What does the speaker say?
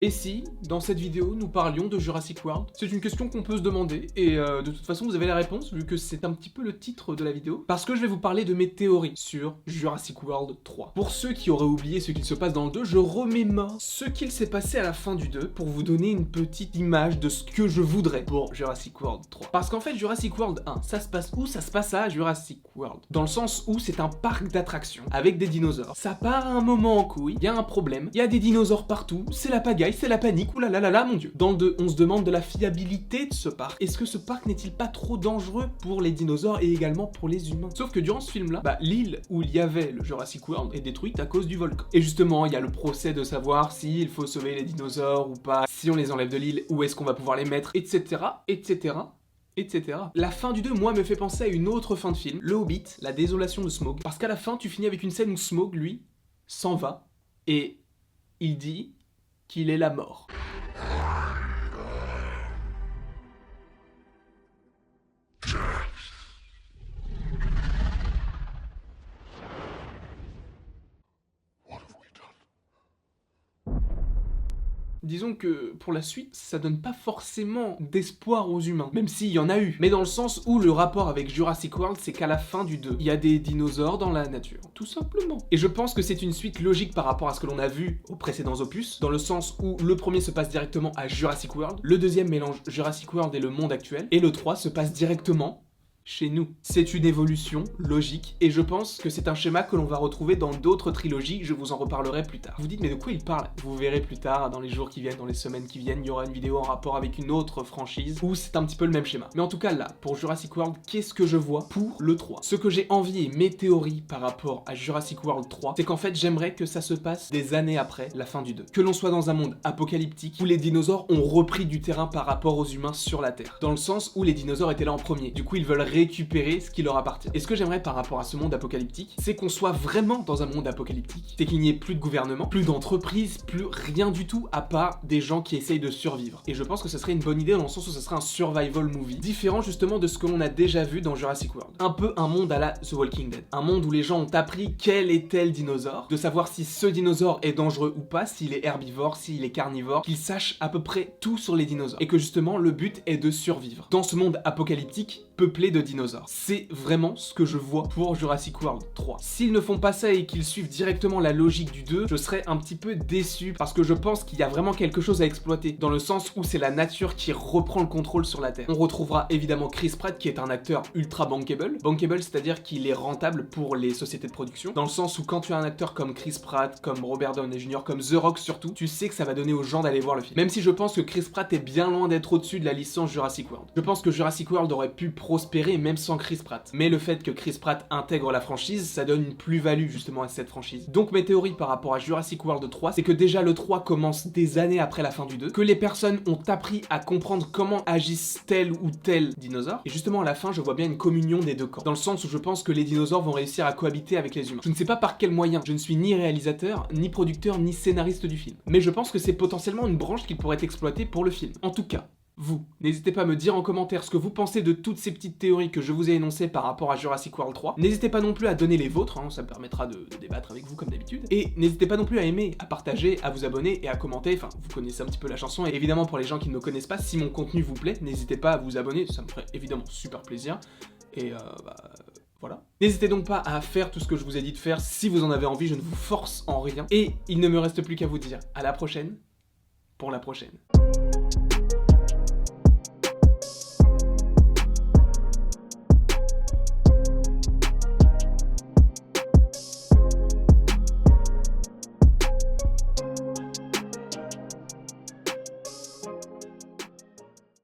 Et si, dans cette vidéo, nous parlions de Jurassic World? C'est une question qu'on peut se demander, et de toute façon, vous avez la réponse, vu que c'est un petit peu le titre de la vidéo, parce que je vais vous parler de mes théories sur Jurassic World 3. Pour ceux qui auraient oublié ce qu'il se passe dans le 2, je remémore ce qu'il s'est passé à la fin du 2, pour vous donner une petite image de ce que je voudrais pour Jurassic World 3. Parce qu'en fait, Jurassic World 1, ça se passe où? Ça se passe à Jurassic World. Dans le sens où c'est un parc d'attractions, avec des dinosaures. Ça part à un moment en couille, il y a un problème, il y a des dinosaures partout, c'est la pagaille, c'est la panique, oulalalala, mon dieu. Dans le 2, on se demande de la fiabilité de ce parc. Est-ce que ce parc n'est-il pas trop dangereux pour les dinosaures et également pour les humains? Sauf que durant ce film-là, l'île où il y avait le Jurassic World est détruite à cause du volcan. Et justement, il y a le procès de savoir s'il faut sauver les dinosaures ou pas, si on les enlève de l'île, où est-ce qu'on va pouvoir les mettre, etc., etc., etc. La fin du 2, moi, me fait penser à une autre fin de film, Le Hobbit, la désolation de Smaug. Parce qu'à la fin, tu finis avec une scène où Smaug, lui, s'en va, et il dit qu'il est la mort. Disons que, pour la suite, ça donne pas forcément d'espoir aux humains, même s'il y en a eu. Mais dans le sens où le rapport avec Jurassic World, c'est qu'à la fin du 2, il y a des dinosaures dans la nature, tout simplement. Et je pense que c'est une suite logique par rapport à ce que l'on a vu aux précédents opus, dans le sens où le premier se passe directement à Jurassic World, le deuxième mélange Jurassic World et le monde actuel, et le 3 se passe directement chez nous. C'est une évolution logique, et je pense que c'est un schéma que l'on va retrouver dans d'autres trilogies, je vous en reparlerai plus tard. Vous dites, mais de quoi il parle? Vous verrez plus tard, dans les jours qui viennent, dans les semaines qui viennent, il y aura une vidéo en rapport avec une autre franchise, où c'est un petit peu le même schéma. Mais en tout cas là, pour Jurassic World, qu'est-ce que je vois pour le 3? Ce que j'ai envie et mes théories par rapport à Jurassic World 3, c'est qu'en fait j'aimerais que ça se passe des années après la fin du 2. Que l'on soit dans un monde apocalyptique, où les dinosaures ont repris du terrain par rapport aux humains sur la Terre. Dans le sens où les dinosaures étaient là en premier, du coup ils veulent récupérer ce qui leur appartient. Et ce que j'aimerais par rapport à ce monde apocalyptique, c'est qu'on soit vraiment dans un monde apocalyptique. C'est qu'il n'y ait plus de gouvernement, plus d'entreprise, plus rien du tout à part des gens qui essayent de survivre. Et je pense que ce serait une bonne idée dans le sens où ce serait un survival movie, différent justement de ce que l'on a déjà vu dans Jurassic World. Un peu un monde à la The Walking Dead. Un monde où les gens ont appris quel est tel dinosaure, de savoir si ce dinosaure est dangereux ou pas, s'il est herbivore, s'il est carnivore, qu'ils sachent à peu près tout sur les dinosaures. Et que justement le but est de survivre dans ce monde apocalyptique peuplé de dinosaures. C'est vraiment ce que je vois pour Jurassic World 3. S'ils ne font pas ça et qu'ils suivent directement la logique du 2, je serais un petit peu déçu parce que je pense qu'il y a vraiment quelque chose à exploiter, dans le sens où c'est la nature qui reprend le contrôle sur la Terre. On retrouvera évidemment Chris Pratt qui est un acteur ultra bankable. Bankable, c'est-à-dire qu'il est rentable pour les sociétés de production, dans le sens où quand tu as un acteur comme Chris Pratt, comme Robert Downey Jr., comme The Rock surtout, tu sais que ça va donner aux gens d'aller voir le film. Même si je pense que Chris Pratt est bien loin d'être au-dessus de la licence Jurassic World. Je pense que Jurassic World aurait pu prospérer même sans Chris Pratt. Mais le fait que Chris Pratt intègre la franchise, ça donne une plus-value justement à cette franchise. Donc mes théories par rapport à Jurassic World 3, c'est que déjà le 3 commence des années après la fin du 2, que les personnes ont appris à comprendre comment agissent tel ou tel dinosaure, et justement à la fin je vois bien une communion des deux camps, dans le sens où je pense que les dinosaures vont réussir à cohabiter avec les humains. Je ne sais pas par quel moyen, je ne suis ni réalisateur, ni producteur, ni scénariste du film, mais je pense que c'est potentiellement une branche qui pourrait être exploitée pour le film. En tout cas, vous, n'hésitez pas à me dire en commentaire ce que vous pensez de toutes ces petites théories que je vous ai énoncées par rapport à Jurassic World 3. N'hésitez pas non plus à donner les vôtres, ça me permettra de débattre avec vous comme d'habitude. Et n'hésitez pas non plus à aimer, à partager, à vous abonner et à commenter, enfin vous connaissez un petit peu la chanson. Et évidemment pour les gens qui ne me connaissent pas, si mon contenu vous plaît, n'hésitez pas à vous abonner, ça me ferait évidemment super plaisir. Et voilà. N'hésitez donc pas à faire tout ce que je vous ai dit de faire si vous en avez envie, je ne vous force en rien. Et il ne me reste plus qu'à vous dire à la prochaine, pour la prochaine.